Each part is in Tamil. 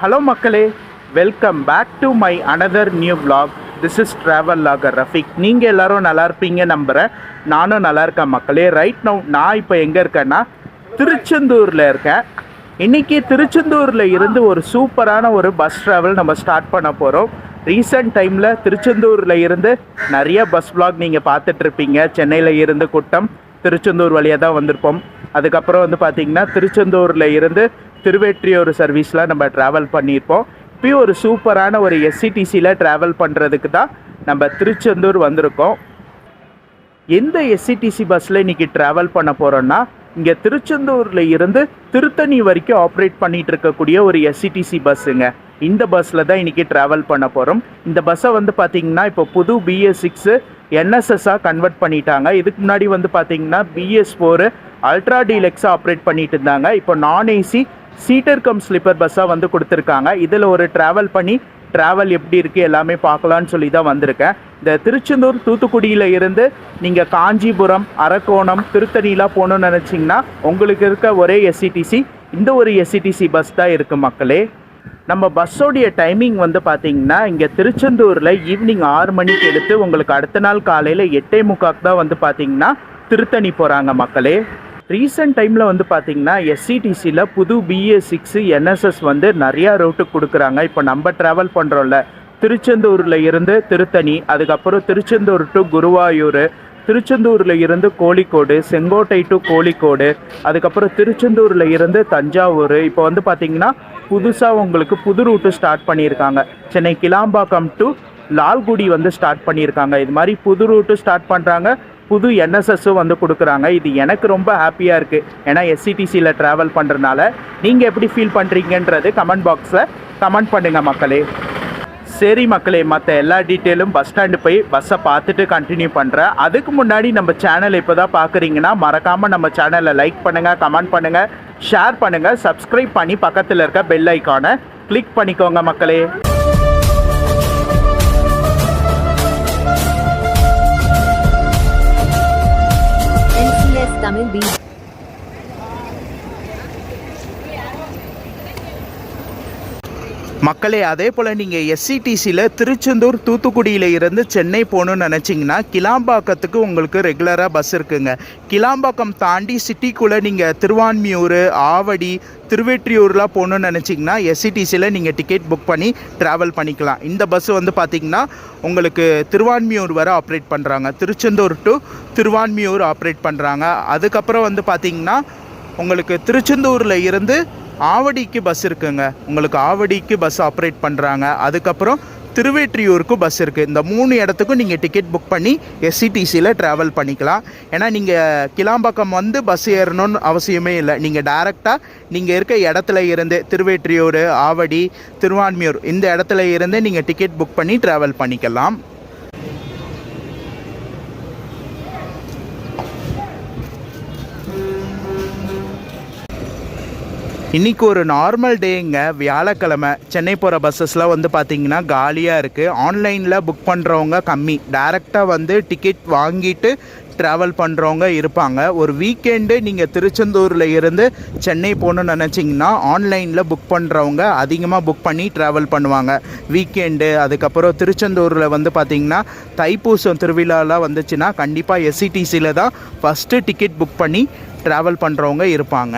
ஹலோ மக்களே, welcome back to my another new vlog. This is travel logger Rafiq. நீங்கள் எல்லோரும் நல்லா இருப்பீங்க நம்புகிறேன். நானும் நல்லா இருக்கேன் மக்களே. ரைட் நவ் நான் இப்போ எங்கே இருக்கேன்னா திருச்செந்தூரில் இருக்கேன். இன்றைக்கி திருச்செந்தூரில் இருந்து ஒரு சூப்பரான ஒரு பஸ் ட்ராவல் நம்ம ஸ்டார்ட் பண்ண போகிறோம். ரீசெண்ட் டைமில் திருச்செந்தூரில் இருந்து நிறைய பஸ் vlog நீங்கள் பார்த்துட்ருப்பீங்க. சென்னையில் இருந்து குட்டம் திருச்செந்தூர் வழியாக தான் வந்திருப்போம். அதுக்கப்புறம் வந்து பார்த்திங்கன்னா திருச்செந்தூரில் இருந்து திருவெற்றியூர் சர்வீஸில் நம்ம ட்ராவல் பண்ணியிருப்போம். இப்போயும் ஒரு சூப்பரான ஒரு எஸ்சிடிசியில் ட்ராவல் பண்ணுறதுக்கு தான் நம்ம திருச்செந்தூர் வந்திருக்கோம். எந்த எஸ்சிடிசி பஸ்ஸில் இன்றைக்கி ட்ராவல் பண்ண போகிறோன்னா, இங்கே திருச்செந்தூரில் இருந்து திருத்தணி வரைக்கும் ஆப்ரேட் பண்ணிகிட்டு இருக்கக்கூடிய ஒரு எஸ்சிடிசி பஸ்ஸுங்க. இந்த பஸ்ஸில் தான் இன்றைக்கி ட்ராவல் பண்ண போகிறோம். இந்த பஸ்ஸை வந்து பார்த்திங்கன்னா இப்போ புது BS6 NSSஆக கன்வெர்ட் பண்ணிட்டாங்க. இதுக்கு முன்னாடி வந்து பார்த்திங்கன்னா BS4 அல்ட்ரா டீலக்ஸாக ஆப்ரேட் பண்ணிட்டு இருந்தாங்க. இப்போ நான் ஏசி சீட்டர் கம் ஸ்லீப்பர் பஸ்ஸாக வந்து கொடுத்துருக்காங்க. இதில் ஒரு ட்ராவல் எப்படி இருக்குது எல்லாமே பார்க்கலான்னு சொல்லி தான் வந்திருக்கேன். இந்த திருச்செந்தூர் தூத்துக்குடியில் இருந்து நீங்கள் காஞ்சிபுரம், அரக்கோணம், திருத்தணிலாம் போகணுன்னு நினச்சிங்கன்னா உங்களுக்கு இருக்க ஒரே எஸ்சிடிசி இந்த ஒரு எஸ்சிடிசி பஸ் தான் இருக்குது மக்களே. நம்ம பஸ்ஸோடைய டைமிங் வந்து பார்த்திங்கன்னா இங்கே திருச்செந்தூரில் ஈவினிங் 6 மணிக்கு எடுத்து உங்களுக்கு அடுத்த நாள் காலையில் 8:45 தான் வந்து பார்த்திங்கன்னா திருத்தணி போகிறாங்க மக்களே. ரீசெண்ட் டைமில் வந்து பார்த்திங்கன்னா எஸ்சிடிசியில் புது BS6 NSS வந்து நிறையா ரூட்டுக்கு கொடுக்குறாங்க. இப்போ நம்ம ட்ராவல் பண்ணுறோம்ல, திருச்செந்தூரில் இருந்து திருத்தணி, அதுக்கப்புறம் திருச்செந்தூர் டு குருவாயூர், திருச்செந்தூரில் இருந்து கோழிக்கோடு, செங்கோட்டை டு கோழிக்கோடு, அதுக்கப்புறம் திருச்செந்தூரில் இருந்து தஞ்சாவூர். இப்போ வந்து பார்த்திங்கன்னா புதுசாக உங்களுக்கு புது ரூட்டு ஸ்டார்ட் பண்ணியிருக்காங்க. சென்னை கிளாம்பாக்கம் டு லால்குடி வந்து ஸ்டார்ட் பண்ணியிருக்காங்க. இது மாதிரி புது ரூட்டு ஸ்டார்ட் பண்ணுறாங்க, புது NSSும் வந்து கொடுக்குறாங்க. இது எனக்கு ரொம்ப ஹாப்பியாக இருக்குது. ஏன்னா எஸ்சிடிசியில் ட்ராவல் பண்ணுறதுனால நீங்கள் எப்படி ஃபீல் பண்ணுறீங்கன்றது கமெண்ட் பாக்ஸில் கமெண்ட் பண்ணுங்கள் மக்களே. சரி மக்களே, மற்ற எல்லா டீட்டெயிலும் பஸ் ஸ்டாண்டு போய் பஸ்ஸை பார்த்துட்டு கண்டினியூ பண்ணுறேன். அதுக்கு முன்னாடி நம்ம சேனலை இப்போ தான் பார்க்குறீங்கன்னா மறக்காமல் நம்ம சேனலை லைக் பண்ணுங்கள், கமெண்ட் பண்ணுங்கள், ஷேர் பண்ணுங்கள், சப்ஸ்கிரைப் பண்ணி பக்கத்தில் இருக்க பெல் ஐக்கானை கிளிக் பண்ணிக்கோங்க மக்களே. மக்களே, அதே போல் நீங்கள் எஸ்சிடிசியில் திருச்செந்தூர் தூத்துக்குடியில் இருந்து சென்னை போகணுன்னு நினச்சிங்கன்னா கிளாம்பாக்கத்துக்கு உங்களுக்கு ரெகுலராக பஸ் இருக்குங்க. கிளாம்பாக்கம் தாண்டி சிட்டிக்குள்ளே நீங்கள் திருவான்மியூர், ஆவடி, திருவெற்றியூர்லாம் போகணுன்னு நினச்சிங்கன்னா எஸ்சிடிசியில் நீங்கள் டிக்கெட் புக் பண்ணி ட்ராவல் பண்ணிக்கலாம். இந்த பஸ் வந்து பார்த்திங்கன்னா உங்களுக்கு திருவான்மியூர் வரை ஆப்ரேட் பண்ணுறாங்க. திருச்செந்தூர் டு திருவான்மியூர் ஆப்ரேட் பண்ணுறாங்க. அதுக்கப்புறம் வந்து பார்த்திங்கன்னா உங்களுக்கு திருச்செந்தூரில் இருந்து ஆவடிக்கு பஸ் இருக்குங்க. உங்களுக்கு ஆவடிக்கு பஸ் ஆப்ரேட் பண்ணுறாங்க. அதுக்கப்புறம் திருவெற்றியூருக்கு பஸ் இருக்குது. இந்த 3 இடத்துக்கும் நீங்கள் டிக்கெட் புக் பண்ணி எஸ்சிடிசியில் ட்ராவல் பண்ணிக்கலாம். ஏன்னா நீங்கள் கிளாம்பாக்கம் வந்து பஸ் ஏறணும்னு அவசியமே இல்லை. நீங்கள் டைரெக்டாக நீங்கள் இருக்க இடத்துல இருந்து திருவெற்றியூர், ஆவடி, திருவான்மியூர் இந்த இடத்துல இருந்து நீங்கள் டிக்கெட் புக் பண்ணி ட்ராவல் பண்ணிக்கலாம். இன்றைக்கி ஒரு நார்மல் டேங்க, வியாழக்கிழமை. சென்னை போகிற பஸ்ஸஸ்லாம் வந்து பார்த்திங்கன்னா காலியாக இருக்குது. ஆன்லைனில் புக் பண்ணுறவங்க கம்மி, டைரெக்டாக வந்து டிக்கெட் வாங்கிட்டு ட்ராவல் பண்ணுறவங்க இருப்பாங்க. ஒரு வீக்கெண்டு நீங்கள் திருச்செந்தூரில் இருந்து சென்னை போகணுன்னு நினச்சிங்கன்னா ஆன்லைனில் புக் பண்ணுறவங்க அதிகமாக புக் பண்ணி ட்ராவல் பண்ணுவாங்க வீக்கெண்டு. அதுக்கப்புறம் திருச்செந்தூரில் வந்து பார்த்திங்கன்னா தைப்பூசம் திருவிழாலாம் வந்துச்சுன்னா கண்டிப்பாக எஸ்சிடிசியில் தான் ஃபஸ்ட்டு டிக்கெட் புக் பண்ணி ட்ராவல் பண்ணுறவங்க இருப்பாங்க.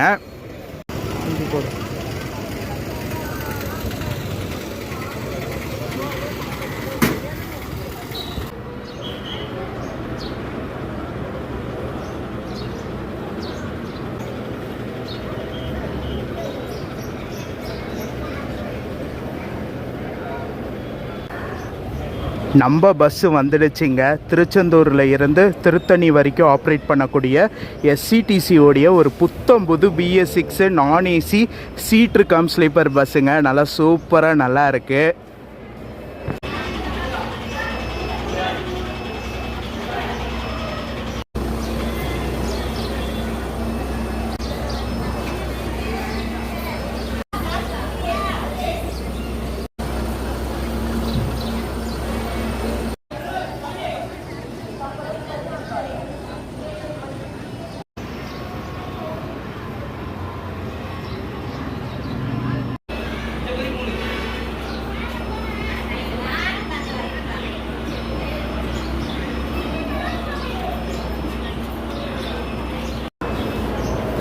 நம்ம பஸ்ஸு வந்துடுச்சுங்க. திருச்செந்தூரில் இருந்து திருத்தணி வரைக்கும் ஆப்ரேட் பண்ணக்கூடிய எஸ்சிடிசியோடைய ஒரு புது BS6 நான் ஏசி சீட்ரு கம் ஸ்லீப்பர் பஸ்ஸுங்க. நல்லா சூப்பராக நல்லா இருக்குது.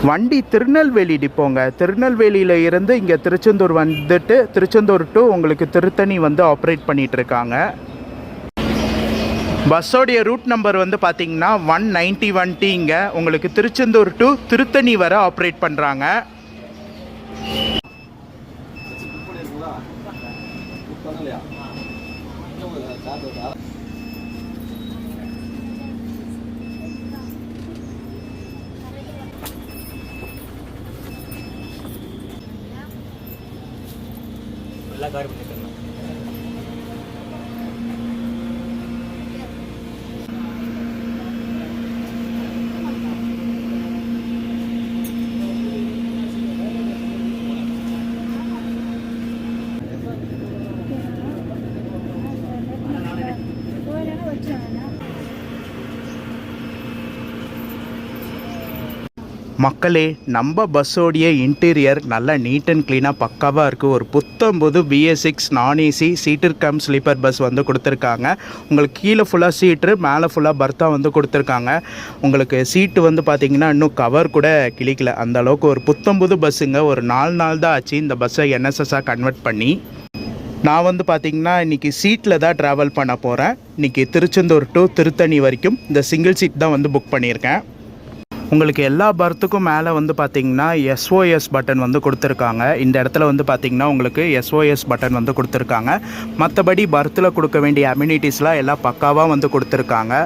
வண்டி திருநெல்வேலி டிப்போங்க. திருநெல்வேலியில் இருந்து இங்கே திருச்செந்தூர் வந்துட்டு திருச்செந்தூர் டு உங்களுக்கு திருத்தணி வந்து ஆப்ரேட் பண்ணிகிட்ருக்காங்க. பஸ்ஸோடைய ரூட் நம்பர் வந்து பார்த்தீங்கன்னா 191T. இங்கே உங்களுக்கு திருச்செந்தூர் டு திருத்தணி வர ஆப்ரேட் பண்ணுறாங்க. மக்களே, நம்ம பஸ்ஸோடைய இன்டீரியர் நல்லா நீட் அண்ட் க்ளீனாக பக்காவாக இருக்குது. ஒரு புத்தம்புது BS6 நான்-AC சீட்டர் கம் ஸ்லீப்பர் பஸ் வந்து கொடுத்துருக்காங்க. உங்களுக்கு கீழே ஃபுல்லாக சீட்ரு, மேலே ஃபுல்லாக பர்த்தா வந்து கொடுத்துருக்காங்க. உங்களுக்கு சீட்டு வந்து பார்த்திங்கன்னா இன்னும் கவர் கூட கிளிக்கல. அந்த அளவுக்கு ஒரு புத்தம்புது பஸ்ஸுங்க. ஒரு 4 நாள் தான் ஆச்சு இந்த பஸ்ஸை NSSஆக கன்வெர்ட் பண்ணி. நான் வந்து பார்த்திங்கன்னா இன்றைக்கி சீட்டில் தான் ட்ராவல் பண்ண போகிறேன். இன்றைக்கி திருச்செந்தூர் டு திருத்தணி வரைக்கும் இந்த சிங்கிள் சீட் தான் வந்து புக் பண்ணியிருக்கேன். உங்களுக்கு எல்லா பர்த்துக்கும் மேலே வந்து பார்த்திங்கன்னா SOS பட்டன் வந்து கொடுத்துருக்காங்க. இந்த இடத்துல வந்து பார்த்திங்கன்னா உங்களுக்கு SOS பட்டன் வந்து கொடுத்துருக்காங்க. மற்றபடி பர்த்தில் கொடுக்க வேண்டிய அம்யூனிட்டிஸ்லாம் எல்லாம் பக்காவாக வந்து கொடுத்துருக்காங்க.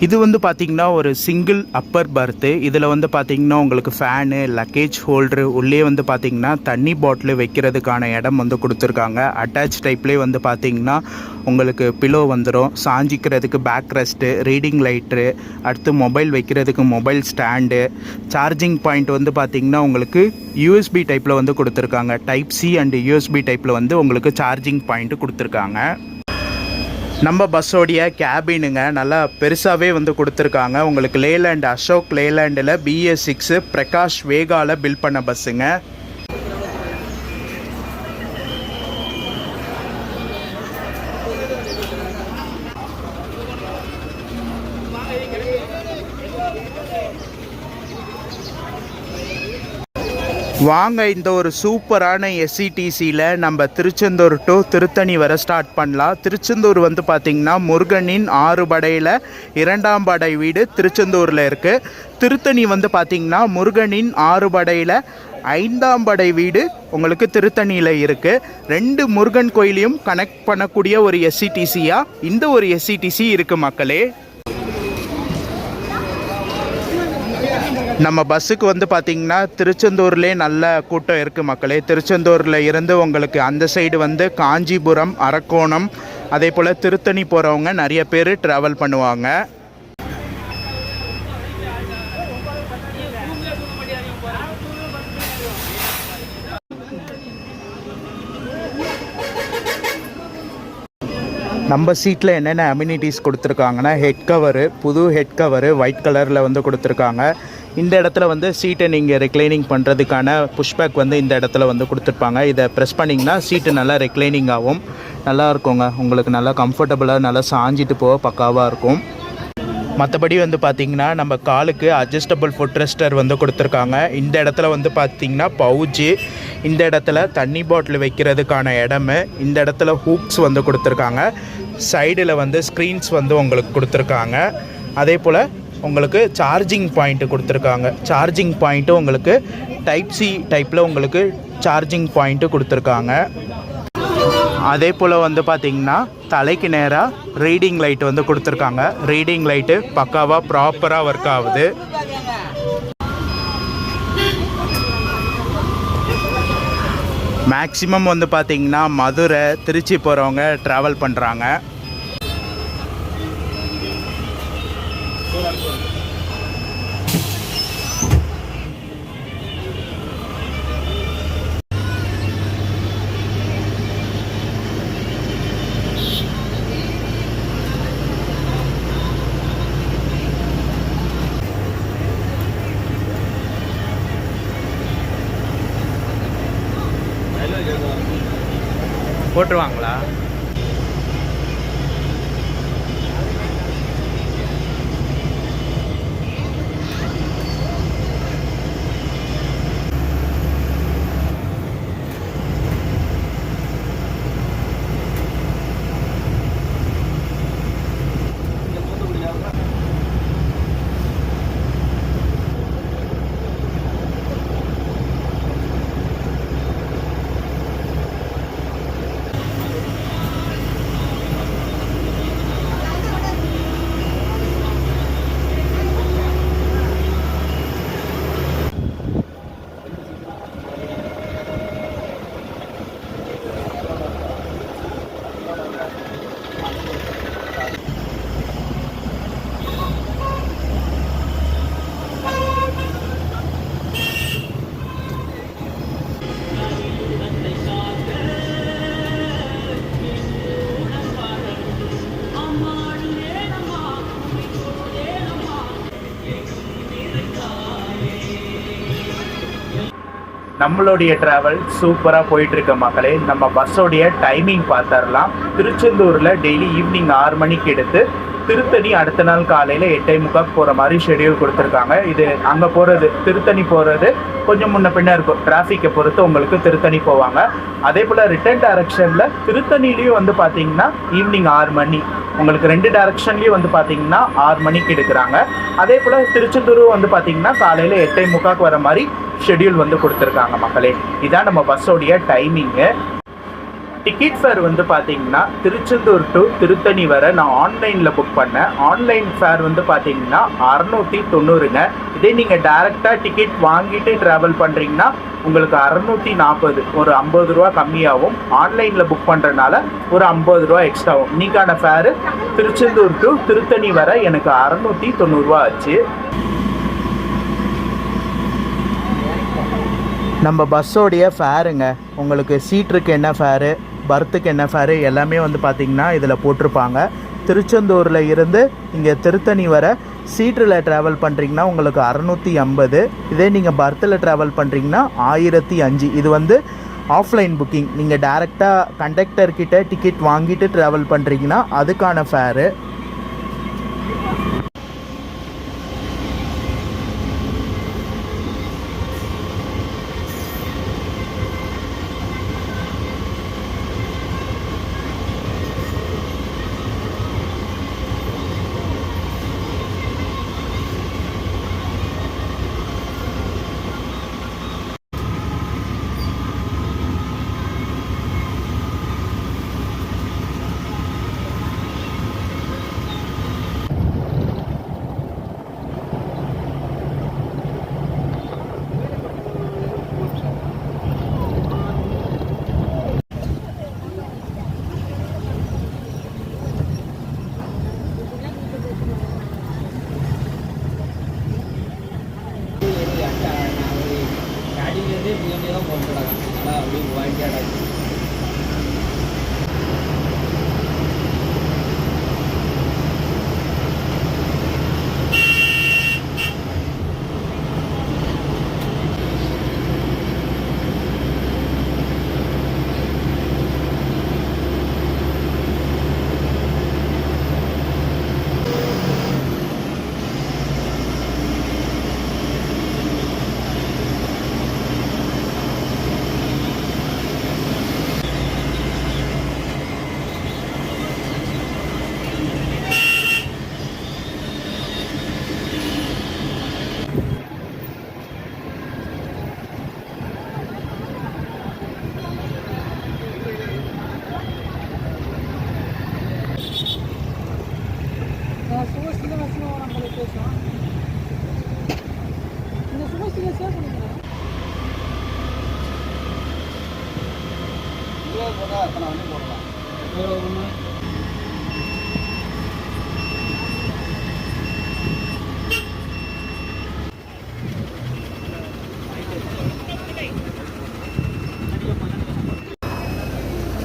இது வந்து பார்த்திங்கன்னா ஒரு சிங்கிள் அப்பர் பர்த்து. இதில் வந்து பார்த்திங்கன்னா உங்களுக்கு ஃபேனு, லக்கேஜ் ஹோல்டரு, உள்ளே வந்து பார்த்திங்கன்னா தண்ணி பாட்டில் வைக்கிறதுக்கான இடம் வந்து கொடுத்துருக்காங்க. அட்டாச் டைப்லேயே வந்து பார்த்திங்கன்னா உங்களுக்கு பிலோ வந்துடும். சாஞ்சிக்கிறதுக்கு பேக் ரெஸ்ட்டு, ரீடிங் லைட்ரு, அடுத்து மொபைல் வைக்கிறதுக்கு மொபைல் ஸ்டாண்டு, சார்ஜிங் பாயிண்ட் வந்து பார்த்திங்கன்னா உங்களுக்கு USB டைப்பில் வந்து கொடுத்துருக்காங்க. டைப் C அண்ட் USB டைப்பில் வந்து உங்களுக்கு சார்ஜிங் பாயிண்ட்டு கொடுத்துருக்காங்க. நம்ம பஸ்ஸோடைய கேபினுங்க நல்லா பெருசாகவே வந்து கொடுத்துருக்காங்க. உங்களுக்கு லேலேண்ட் அசோக் லேலேண்டில் BS6 பிரகாஷ் வேகாவில் பில்ட் பண்ண பஸ்ஸுங்க. வாங்க இந்த ஒரு சூப்பரான SETCயில் நம்ம திருச்செந்தூர் டு திருத்தணி வர ஸ்டார்ட் பண்ணலாம். திருச்செந்தூர் வந்து பார்த்திங்கன்னா முருகனின் 6 படையில் 2ஆம் படை வீடு திருச்செந்தூரில் இருக்குது. திருத்தணி வந்து பார்த்திங்கன்னா முருகனின் 6 படையில் 5ஆம் படை வீடு உங்களுக்கு திருத்தணியில் இருக்குது. 2 முருகன் கோயிலையும் கனெக்ட் பண்ணக்கூடிய ஒரு SETCயாக இந்த ஒரு SETC இருக்குது மக்களே. நம்ம பஸ்ஸுக்கு வந்து பார்த்திங்கன்னா திருச்செந்தூர்லேயே நல்ல கூட்டம் இருக்குது மக்களே. திருச்செந்தூரில் இருந்து உங்களுக்கு அந்த சைடு வந்து காஞ்சிபுரம், அரக்கோணம், அதே போல் திருத்தணி போகிறவங்க நிறைய பேர் ட்ராவல் பண்ணுவாங்க. நம்ம சீட்டில் என்னென்ன அம்யூனிட்டிஸ் கொடுத்துருக்காங்கன்னா ஹெட் கவரு, புது ஹெட் கவரு ஒயிட் கலரில் வந்து கொடுத்துருக்காங்க. இந்த இடத்துல வந்து சீட்டை நீங்கள் ரெக்ளைனிங் பண்ணுறதுக்கான புஷ்பேக் வந்து இந்த இடத்துல வந்து கொடுத்துருப்பாங்க. இதை ப்ரெஸ் பண்ணிங்கன்னா சீட்டு நல்லா ரெக்ளைனிங் ஆகும். நல்லா இருக்குங்க, உங்களுக்கு நல்லா கம்ஃபர்டபுளாக நல்லா சாஞ்சிட்டு போக பக்காவாக இருக்கும். மற்றபடி வந்து பார்த்திங்கன்னா நம்ம காலுக்கு அட்ஜஸ்டபிள் ஃபுட் ரெஸ்டர் வந்து கொடுத்துருக்காங்க. இந்த இடத்துல வந்து பார்த்திங்கன்னா பவுச்சு, இந்த இடத்துல தண்ணி பாட்டில் வைக்கிறதுக்கான இடமு, இந்த இடத்துல ஹூக்ஸ் வந்து கொடுத்துருக்காங்க. சைடில் வந்து ஸ்க்ரீன்ஸ் வந்து உங்களுக்கு கொடுத்துருக்காங்க. அதே போல் உங்களுக்கு சார்ஜிங் பாயிண்ட்டு கொடுத்துருக்காங்க. சார்ஜிங் பாயிண்ட்டு உங்களுக்கு டைப் C டைப்பில் உங்களுக்கு சார்ஜிங் பாயிண்ட்டு கொடுத்துருக்காங்க. அதே போல் வந்து பார்த்திங்கன்னா தலைக்கு நேராக ரீடிங் லைட் வந்து கொடுத்துருக்காங்க. ரீடிங் லைட்டு பக்காவாக ப்ராப்பராக ஒர்க் ஆகுது. மேக்ஸிமம் வந்து பார்த்திங்கன்னா மதுரை, திருச்சி போகிறவங்க ட்ராவல் பண்ணுறாங்க. போட்டுருவாங்களா? நம்மளுடைய ட்ராவல் சூப்பராக போயிட்டுருக்க மக்களே. நம்ம பஸ்ஸோடைய டைமிங் பார்த்துடலாம். திருச்செந்தூரில் டெய்லி ஈவினிங் 6 மணிக்கு எடுத்து திருத்தணி அடுத்த நாள் காலையில் 8:45 போகிற மாதிரி ஷெடியூல் கொடுத்துருக்காங்க. இது அங்கே போகிறது, திருத்தணி போகிறது கொஞ்சம் முன்ன பின்ன இருக்கும், டிராஃபிக்கை பொறுத்து உங்களுக்கு திருத்தணி போவாங்க. அதே போல் ரிட்டர்ன் டைரக்ஷனில் திருத்தணிலையும் வந்து பார்த்தீங்கன்னா ஈவினிங் 6 மணி, உங்களுக்கு 2 டைரக்ஷன்லேயும் வந்து பார்த்தீங்கன்னா 6 மணிக்கு எடுக்கிறாங்க. அதே போல் திருச்செந்தூரும் வந்து பார்த்தீங்கன்னா காலையில் 8:45 வர மாதிரி ஷெடியூல் வந்து கொடுத்துருக்காங்க மக்களே. இதான் நம்ம பஸ்ஸோடைய டைமிங்கு. டிக்கெட் ஃபேர் வந்து பார்த்தீங்கன்னா திருச்செந்தூர் டு திருத்தணி வரை நான் ஆன்லைனில் புக் பண்ணேன். ஆன்லைன் ஃபேர் வந்து பார்த்தீங்கன்னா 690ங்க. இதே நீங்கள் டேரெக்டாக டிக்கெட் வாங்கிட்டு ட்ராவல் பண்ணுறீங்கன்னா உங்களுக்கு 640, ஒரு 50 ரூபா கம்மியாகும். ஆன்லைனில் புக் பண்ணுறதுனால ஒரு 50 ரூபா எக்ஸ்ட்ரா ஆகும். இன்னைக்கான ஃபேரு திருச்செந்தூர் டு திருத்தணி வரை எனக்கு 690 ரூபா ஆச்சு. நம்ம பஸ்ஸோடைய ஃபேருங்க, உங்களுக்கு சீட்டுக்கு என்ன ஃபேரு, பர்த்துக்கு என்ன ஃபேரு எல்லாமே வந்து பார்த்திங்கன்னா இதில் போட்டிருப்பாங்க. திருச்செந்தூரில் இருந்து இங்கே திருத்தணி வர சீட்டில் ட்ராவல் பண்ணுறீங்கன்னா உங்களுக்கு 650. இதே நீங்கள் பர்த்தில் ட்ராவல் பண்ணுறீங்கன்னா 1005. இது வந்து ஆஃப்லைன் புக்கிங். நீங்கள் டேரெக்டாக கண்டக்டர்கிட்ட டிக்கெட் வாங்கிட்டு ட்ராவல் பண்ணுறீங்கன்னா அதுக்கான ஃபேரு.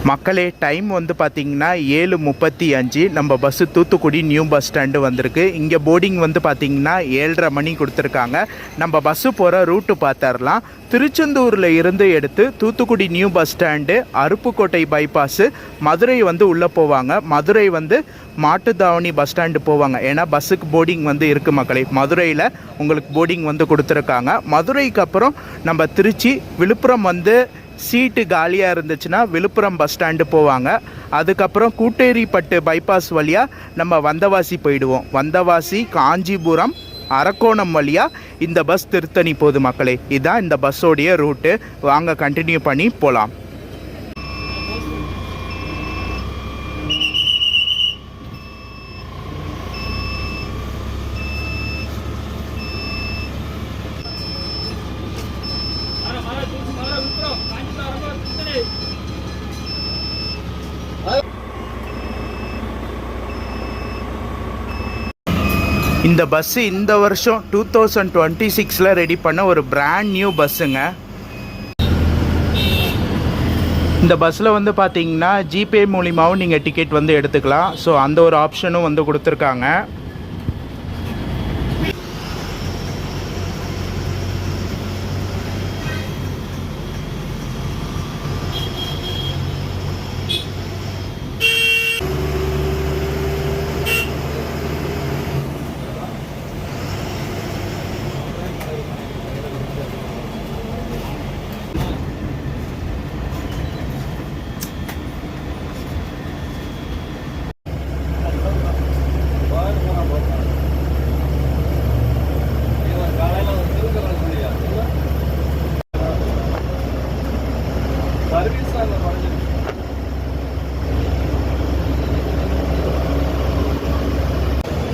மக்களே டைம் வந்து பார்த்திங்கன்னா 7:35. நம்ம bus Thoothukudi new bus stand வந்திருக்கு. இங்கே போர்டிங் வந்து பார்த்திங்கன்னா 7:30 மணி கொடுத்துருக்காங்க. நம்ம பஸ்ஸு போகிற ரூட்டு பார்த்துடலாம். திருச்செந்தூரில் இருந்து எடுத்து Thoothukudi new bus stand, Aruppukottai bypass, Madurai வந்து உள்ளே போவாங்க. மதுரை வந்து மாட்டுத்தாவணி பஸ் ஸ்டாண்டு போவாங்க. ஏன்னா பஸ்ஸுக்கு போர்டிங் வந்து இருக்குது மக்களே. மதுரையில் உங்களுக்கு போர்டிங் வந்து கொடுத்துருக்காங்க. மதுரைக்கு அப்புறம் நம்ம திருச்சி, விழுப்புரம் வந்து சீட்டு காலியாக இருந்துச்சுன்னா விழுப்புரம் பஸ் ஸ்டாண்டு போவாங்க. அதுக்கப்புறம் கூட்டேரிப்பட்டு பைபாஸ் வழியாக நம்ம வந்தவாசி போயிடுவோம். வந்தவாசி, காஞ்சிபுரம், அரக்கோணம் வழியாக இந்த பஸ் திருத்தணி போகுது மக்களே. இதுதான் இந்த பஸ்ஸோடைய ரூட்டு. வாங்க கண்டினியூ பண்ணி போகலாம். இந்த பஸ்ஸு இந்த வருஷம் 2026 ரெடி பண்ண ஒரு பிராண்ட் நியூ பஸ்ஸுங்க. இந்த பஸ்ஸில் வந்து பார்த்தீங்கன்னா ஜிபே மூலிமாவும் நீங்கள் டிக்கெட் வந்து எடுத்துக்கலாம். ஸோ அந்த ஒரு ஆப்ஷனும் வந்து கொடுத்துருக்காங்க.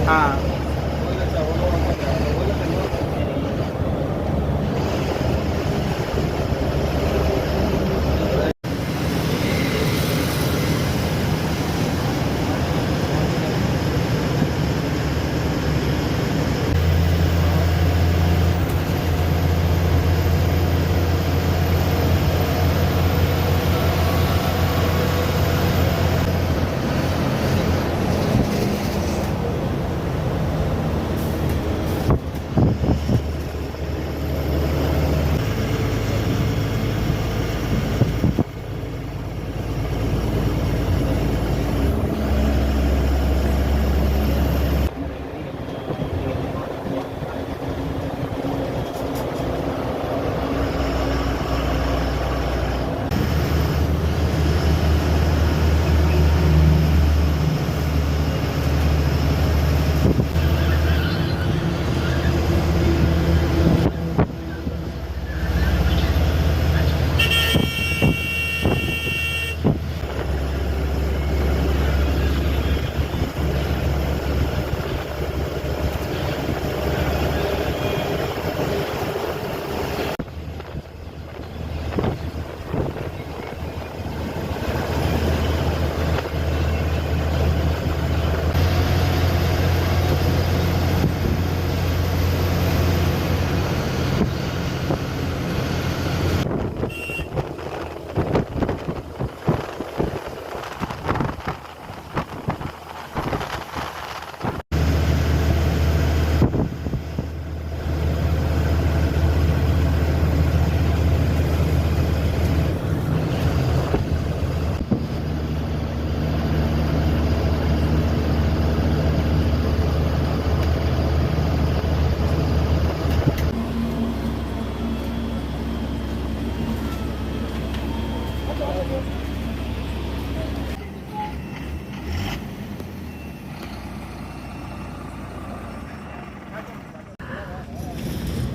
ஆ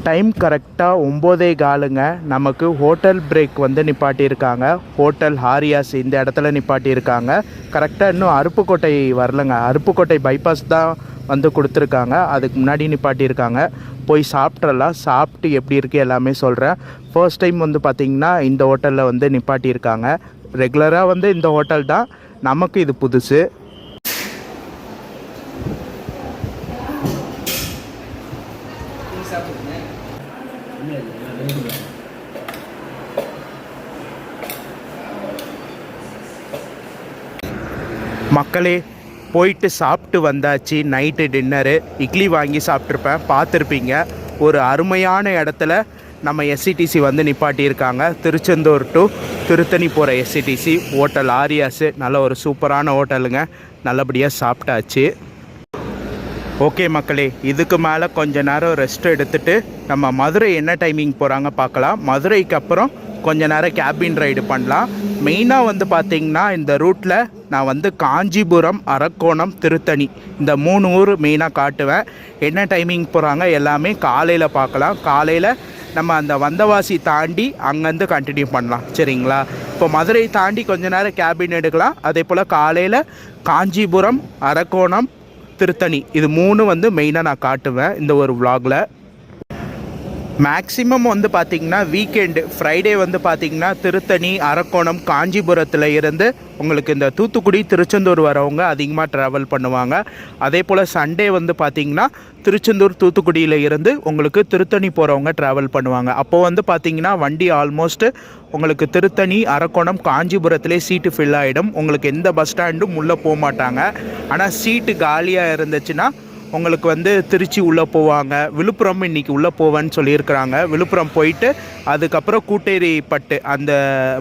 டைம் கரெக்டாக 9:15ங்க. நமக்கு ஹோட்டல் பிரேக் வந்து நிப்பாட்டியிருக்காங்க. ஹோட்டல் ஹாரியாஸ் இந்த இடத்துல நிப்பாட்டியிருக்காங்க. கரெக்டாக இன்னும் அருப்புக்கோட்டை வரலங்க. அருப்புக்கோட்டை பைபாஸ் தான் வந்து கொடுத்துருக்காங்க. அதுக்கு முன்னாடி நிப்பாட்டியிருக்காங்க. போய் சாப்பிட்றலாம். சாப்பிட்டு எப்படி இருக்குது எல்லாமே சொல்கிறேன். ஃபர்ஸ்ட் டைம் வந்து பார்த்திங்கன்னா இந்த ஹோட்டலில் வந்து நிப்பாட்டியிருக்காங்க. ரெகுலராக வந்து இந்த ஹோட்டல் தான், நமக்கு இது புதுசு. மக்களே போயிட்டு சாப்பிட்டு வந்தாச்சு. நைட்டு டின்னரு இட்லி வாங்கி சாப்பிட்ருப்பேன், பார்த்துருப்பீங்க. ஒரு அருமையான இடத்துல நம்ம எஸ்சிடிசி வந்து நிப்பாட்டியிருக்காங்க. திருச்செந்தூர் டு திருத்தணி போகிற எஸ்சிடிசி ஹோட்டல் ஆரியாஸு. நல்ல ஒரு சூப்பரான ஹோட்டலுங்க. நல்லபடியாக சாப்பிட்டாச்சு. ஓகே மக்களே, இதுக்கு மேலே கொஞ்ச நேரம் ரெஸ்ட் எடுத்துகிட்டு நம்ம மதுரை என்ன டைமிங் போகிறாங்க பார்க்கலாம். மதுரைக்கு அப்புறம் கொஞ்ச நேரம் கேபின் ரைடு பண்ணலாம். மெயினாக வந்து பார்த்திங்கன்னா இந்த ரூட்டில் நான் வந்து காஞ்சிபுரம், அரக்கோணம், திருத்தணி இந்த 3 ஊர் மெயினாக காட்டுவேன். என்ன டைமிங் போகிறாங்க எல்லாமே காலையில் பார்க்கலாம். காலையில் நம்ம அந்த வந்தவாசி தாண்டி அங்கேருந்து கண்டினியூ பண்ணலாம். சரிங்களா? இப்போ மதுரை தாண்டி கொஞ்ச நேரம் கேபின் எடுக்கலாம். அதே போல் காலையில் காஞ்சிபுரம், அரக்கோணம், திருத்தணி இது 3 வந்து மெயினாக நான் காட்டுவேன் இந்த ஒரு vlogல. மேக்ஸிமம் வந்து பார்த்திங்கன்னா வீக்கெண்டு ஃப்ரைடே வந்து பார்த்திங்கன்னா திருத்தணி, அரக்கோணம், காஞ்சிபுரத்தில் இருந்து உங்களுக்கு இந்த தூத்துக்குடி, திருச்செந்தூர் வரவங்க அதிகமாக ட்ராவல் பண்ணுவாங்க. அதே போல் சண்டே வந்து பார்த்திங்கன்னா திருச்செந்தூர், தூத்துக்குடியில் இருந்து உங்களுக்கு திருத்தணி போகிறவங்க ட்ராவல் பண்ணுவாங்க. அப்போது வந்து பார்த்திங்கன்னா வண்டி ஆல்மோஸ்ட்டு உங்களுக்கு திருத்தணி, அரக்கோணம், காஞ்சிபுரத்திலே சீட்டு ஃபில் ஆகிடும். உங்களுக்கு எந்த பஸ் ஸ்டாண்டும் உள்ளே போக மாட்டாங்க. ஆனால் சீட்டு காலியாக இருந்துச்சுன்னா உங்களுக்கு வந்து திருச்சி உள்ளே போவாங்க. விழுப்புரம் இன்றைக்கி உள்ளே போவேன்னு சொல்லியிருக்கிறாங்க. விழுப்புரம் போயிட்டு அதுக்கப்புறம் கூட்டேரிப்பட்டு அந்த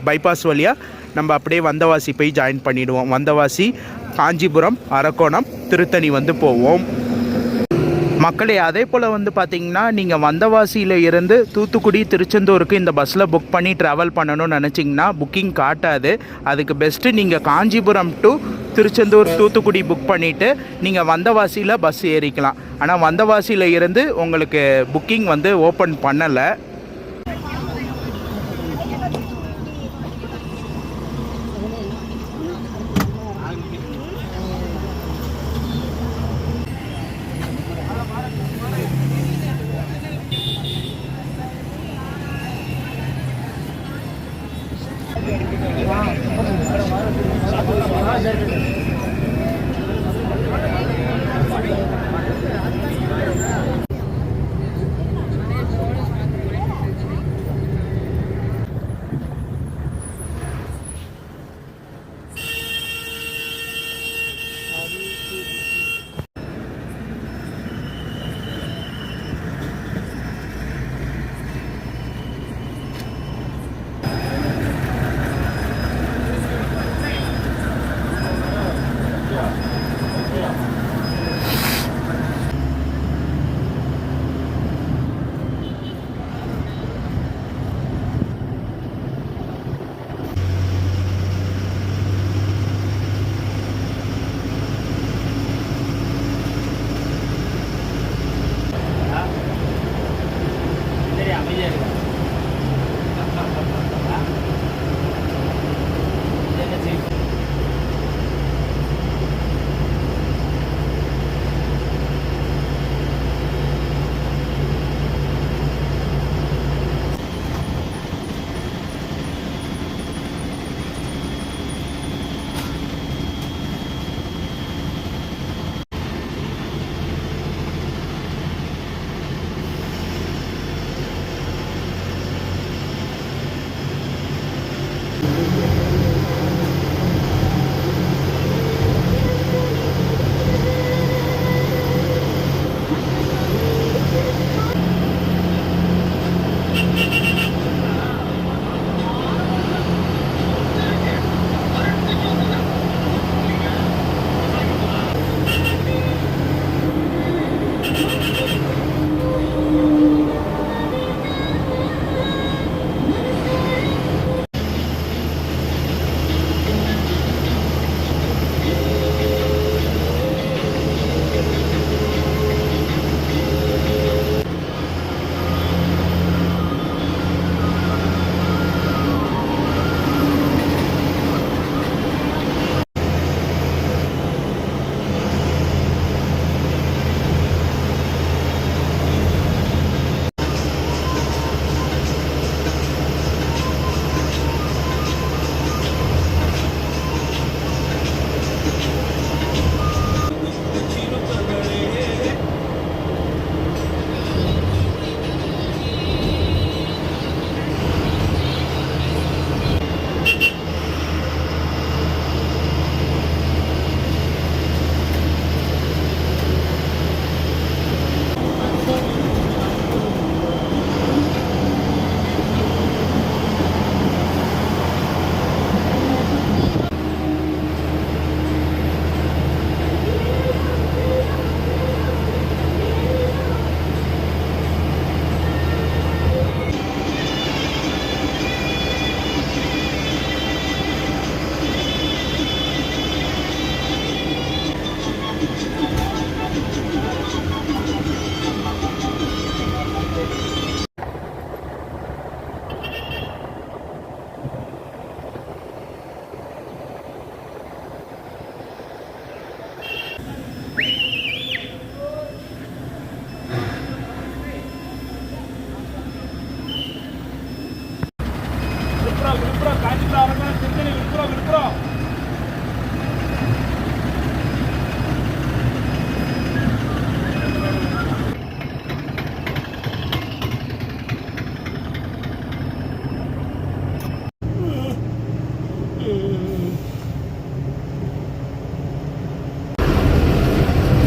பைபாஸ் வழியாக நம்ம அப்படியே வந்தவாசி போய் ஜாயின் பண்ணிவிடுவோம். வந்தவாசி, காஞ்சிபுரம், அரக்கோணம், திருத்தணி வந்து போவோம். மக்களே அதே போல் வந்து பார்த்திங்கன்னா நீங்கள் வந்தவாசியில் இருந்து தூத்துக்குடி, திருச்செந்தூருக்கு இந்த பஸ்ஸில் புக் பண்ணி ட்ராவல் பண்ணணும்னு நினச்சிங்கன்னா புக்கிங் காட்டாது. அதுக்கு பெஸ்ட்டு நீங்கள் காஞ்சிபுரம் டு திருச்செந்தூர், தூத்துக்குடி புக் பண்ணிவிட்டு நீங்கள் வந்தவாசியில் பஸ் ஏறிக்கலாம். ஆனால் வந்தவாசியில் இருந்து உங்களுக்கு புக்கிங் வந்து ஓப்பன் பண்ணலை.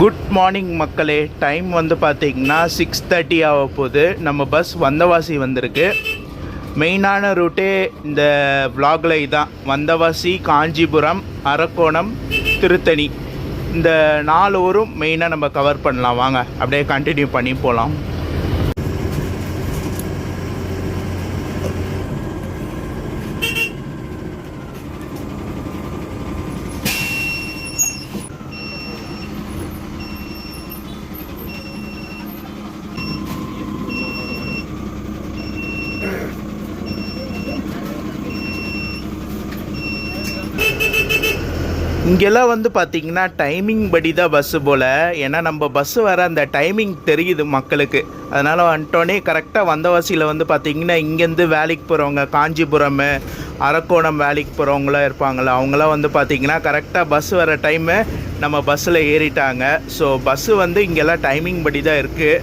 குட் மார்னிங் மக்களே. டைம் வந்து பார்த்திங்கன்னா 6:30 ஆக போகுது. நம்ம பஸ் வந்தவாசி வந்திருக்கு. மெயினான ரூட்டே இந்த vlogல இதான். வந்தவாசி, காஞ்சிபுரம், அரக்கோணம், திருத்தணி, இந்த 4 ஊரும் மெயினாக நம்ம கவர் பண்ணலாம். வாங்க அப்படியே கண்டினியூ பண்ணி போகலாம். இங்கெல்லாம் வந்து பார்த்திங்கன்னா டைமிங் படி தான் பஸ்ஸு போல். ஏன்னா நம்ம பஸ்ஸு வர அந்த டைமிங் தெரியுது மக்களுக்கு. அதனால் வந்துட்டோன்னே கரெக்டாக வந்தவாசியில் வந்து பார்த்திங்கன்னா இங்கேருந்து வேலைக்கு போகிறவங்க, காஞ்சிபுரம், அரக்கோணம் வேலைக்கு போகிறவங்களாம் இருப்பாங்களா, அவங்களாம் வந்து பார்த்திங்கன்னா கரெக்டாக பஸ் வர டைமு நம்ம பஸ்ஸில் ஏறிட்டாங்க. ஸோ பஸ்ஸு வந்து இங்கெல்லாம் டைமிங் படி தான் இருக்குது.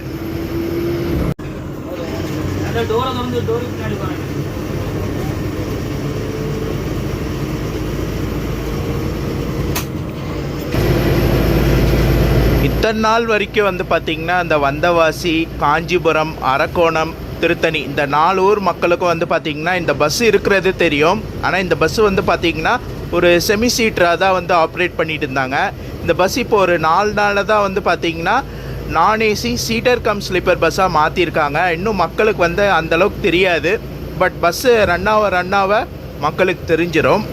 இத்தனை நாள் வரைக்கும் வந்து பார்த்திங்கன்னா இந்த வந்தவாசி, காஞ்சிபுரம், அரக்கோணம், திருத்தணி இந்த 4 ஊர் மக்களுக்கும் வந்து பார்த்திங்கன்னா இந்த பஸ் இருக்கிறது தெரியும். ஆனால் இந்த பஸ்ஸு வந்து பார்த்திங்கன்னா ஒரு செமி சீட்டராக தான் வந்து ஆப்ரேட் பண்ணிட்டு இருந்தாங்க. இந்த பஸ் இப்போ ஒரு 4 நாளில் தான் வந்து பார்த்திங்கன்னா நான் ஏசி சீட்டர் கம் ஸ்லீப்பர் பஸ்ஸாக மாற்றிருக்காங்க. இன்னும் மக்களுக்கு வந்து அந்தளவுக்கு தெரியாது. பட் பஸ்ஸு ரன் ஆக மக்களுக்கு தெரிஞ்சிடும்.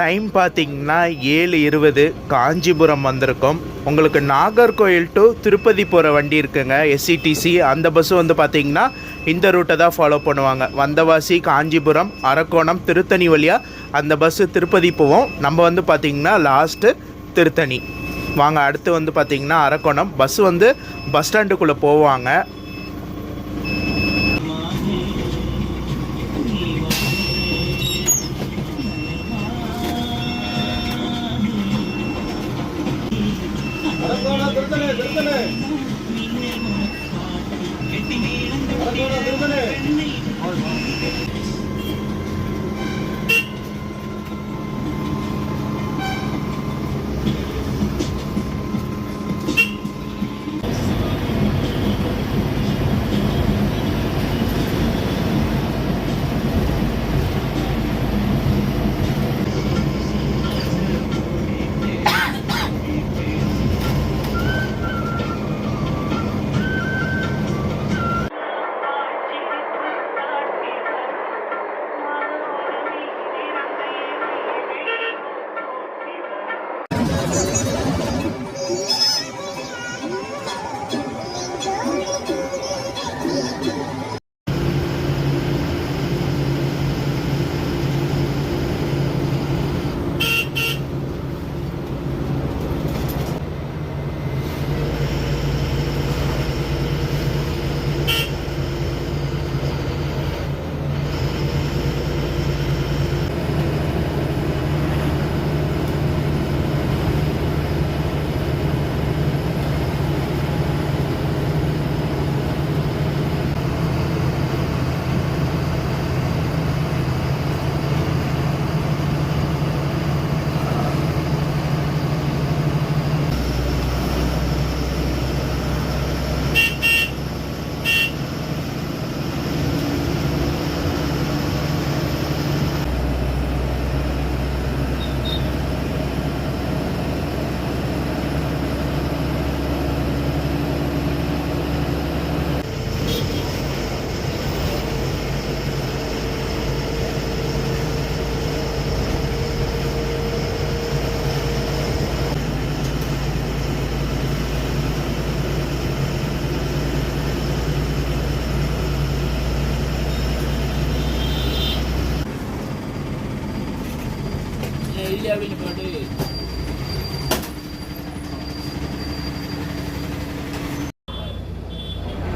டைம் பார்த்திங்கன்னா 7:20 காஞ்சிபுரம் வந்திருக்கோம். உங்களுக்கு நாகர்கோயில் டு திருப்பதி போகிற வண்டி இருக்குங்க, எஸ்சிடிசி. அந்த பஸ்ஸு வந்து பார்த்திங்கன்னா இந்த ரூட்டை தான் ஃபாலோ பண்ணுவாங்க. வந்தவாசி, காஞ்சிபுரம், அரக்கோணம், திருத்தணி வழியாக அந்த பஸ்ஸு திருப்பதி போவோம். நம்ம வந்து பார்த்திங்கன்னா லாஸ்ட்டு திருத்தணி. வாங்க அடுத்து வந்து பார்த்திங்கன்னா அரக்கோணம். பஸ்ஸு வந்து பஸ் ஸ்டாண்டுக்குள்ளே போவாங்க.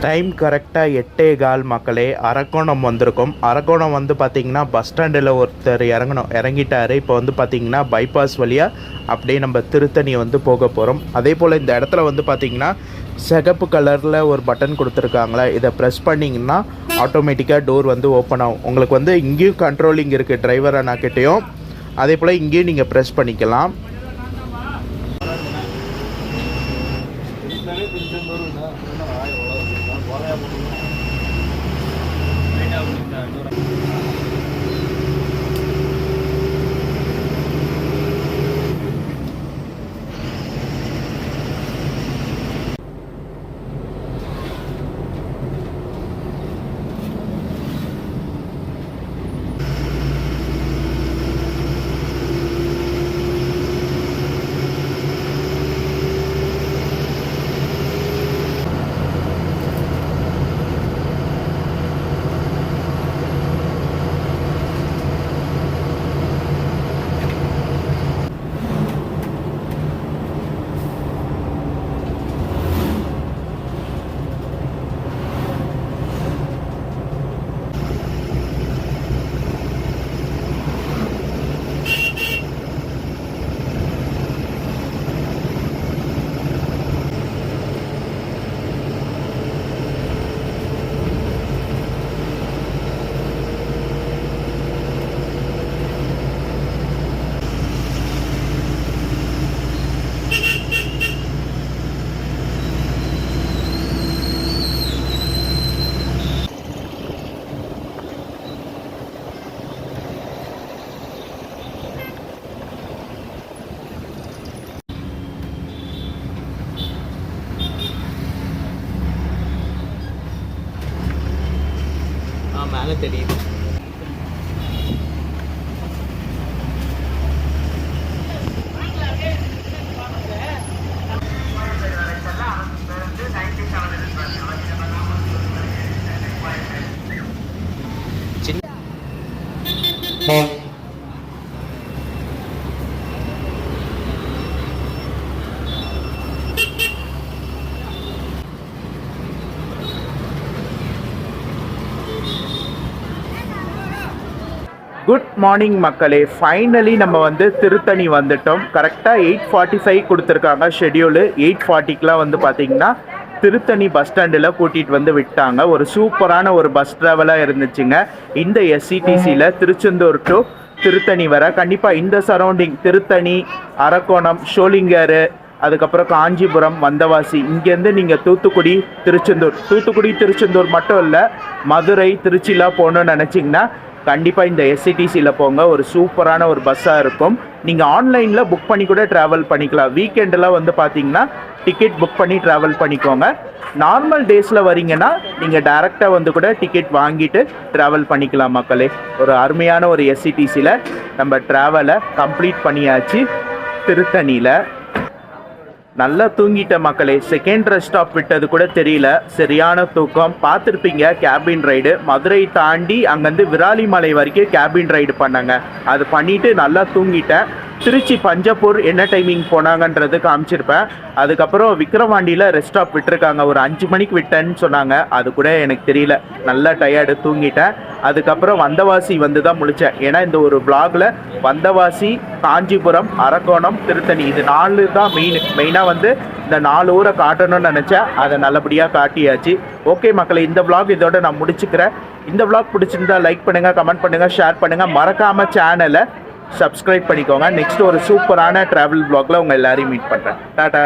டைம் கரெக்டாக 8:15 மக்களே. அரக்கோணம் வந்திருக்கோம். அரக்கோணம் வந்து பார்த்திங்கன்னா பஸ் ஸ்டாண்டில் ஒருத்தர் இறங்கிட்டார். இப்போ வந்து பார்த்திங்கன்னா பைபாஸ் வழியாக அப்படியே நம்ம திருத்தணி வந்து போக போகிறோம். அதே போல் இந்த இடத்துல வந்து பார்த்திங்கன்னா சிகப்பு கலரில் ஒரு பட்டன் கொடுத்துருக்காங்களே, இதை ப்ரெஸ் பண்ணிங்கன்னா ஆட்டோமேட்டிக்காக டோர் வந்து ஓப்பன் ஆகும். உங்களுக்கு வந்து இங்கேயும் கண்ட்ரோலிங் இருக்குது டிரைவர் அண்ணாக்கிட்டேயும். அதே போல் இங்கேயும் நீங்கள் ப்ரெஸ் பண்ணிக்கலாம். மேலே தெரியுது. குட் மார்னிங் மக்களே. ஃபைனலி நம்ம வந்து திருத்தணி வந்துட்டோம். கரெக்டாக 8:45 கொடுத்துருக்காங்க ஷெட்யூலு. 8:40க்குலாம் வந்து பார்த்திங்கன்னா திருத்தணி பஸ் ஸ்டாண்டில் கூட்டிகிட்டு வந்து விட்டாங்க. ஒரு சூப்பரான ஒரு பஸ் ட்ராவலாக இருந்துச்சுங்க. இந்த எஸ்சிடிசியில் திருச்செந்தூர் டு திருத்தணி வர கண்டிப்பாக இந்த சரௌண்டிங் திருத்தணி, அரக்கோணம், ஷோலிங்கர், அதுக்கப்புறம் காஞ்சிபுரம், வந்தவாசி, இங்கேருந்து நீங்கள் தூத்துக்குடி திருச்செந்தூர் மட்டும் இல்லை, மதுரை, திருச்சிலாம் போகணுன்னு நினச்சிங்கன்னா கண்டிப்பாக இந்த எஸ்சிடிசியில் போங்க. ஒரு சூப்பரான ஒரு பஸ்ஸாக இருக்கும். நீங்கள் ஆன்லைனில் புக் பண்ணி கூட ட்ராவல் பண்ணிக்கலாம். வீக்கெண்டெலாம் வந்து பார்த்தீங்கன்னா டிக்கெட் புக் பண்ணி ட்ராவல் பண்ணிக்கோங்க. நார்மல் டேஸில் வரீங்கன்னா நீங்கள் டேரெக்டாக வந்து கூட டிக்கெட் வாங்கிட்டு ட்ராவல் பண்ணிக்கலாம் மக்களே. ஒரு அருமையான ஒரு எஸ்சிடிசியில் நம்ம ட்ராவலை கம்ப்ளீட் பண்ணியாச்சு. திருத்தணியில் நல்லா தூங்கிட்ட மக்களே. செகண்ட் ரெஸ்ட் ஸ்டாப் விட்டது கூட தெரியல. சரியான தூக்கம். பார்த்துருப்பீங்க கேபின் ரைடு. மதுரை தாண்டி அங்கேருந்து விராலிமலை வரைக்கும் கேபின் ரைடு பண்ணாங்க. அது பண்ணிவிட்டு நல்லா தூங்கிட்டேன். திருச்சி பஞ்சப்பூர் என்ன டைமிங் போனாங்கன்றது காமிச்சிருப்பேன். அதுக்கப்புறம் விக்கிரவாண்டியில் ரெஸ்ட் ஸ்டாப் விட்டுருக்காங்க. ஒரு 5 மணிக்கு விட்டேன்னு சொன்னாங்க. அது கூட எனக்கு தெரியல. நல்லா டயர்டு தூங்கிட்டேன். அதுக்கப்புறம் வந்தவாசி வந்து தான் முழித்தேன். ஏன்னா இந்த ஒரு வ்ளாகில் வந்தவாசி, காஞ்சிபுரம், அரக்கோணம், திருத்தணி இது 4 தான் மெயினாக வந்து இந்த 4 ஊரை காட்டணும்னு நினச்சேன். அதை நல்லபடியாக காட்டியாச்சு. ஓகே மக்களை, இந்த வ்ளாக் இதோட நான் முடிச்சுக்கிறேன். இந்த வ்ளாக் பிடிச்சிருந்தா லைக் பண்ணுங்கள், கமெண்ட் பண்ணுங்கள், ஷேர் பண்ணுங்கள். மறக்காமல் சேனலை சப்ஸ்கிரைப் பண்ணிக்கோங்க. நெக்ஸ்ட் ஒரு சூப்பரான ட்ராவல் வ்ளாகில் உங்கள் எல்லாரையும் மீட் பண்ணுறேன். டாடா.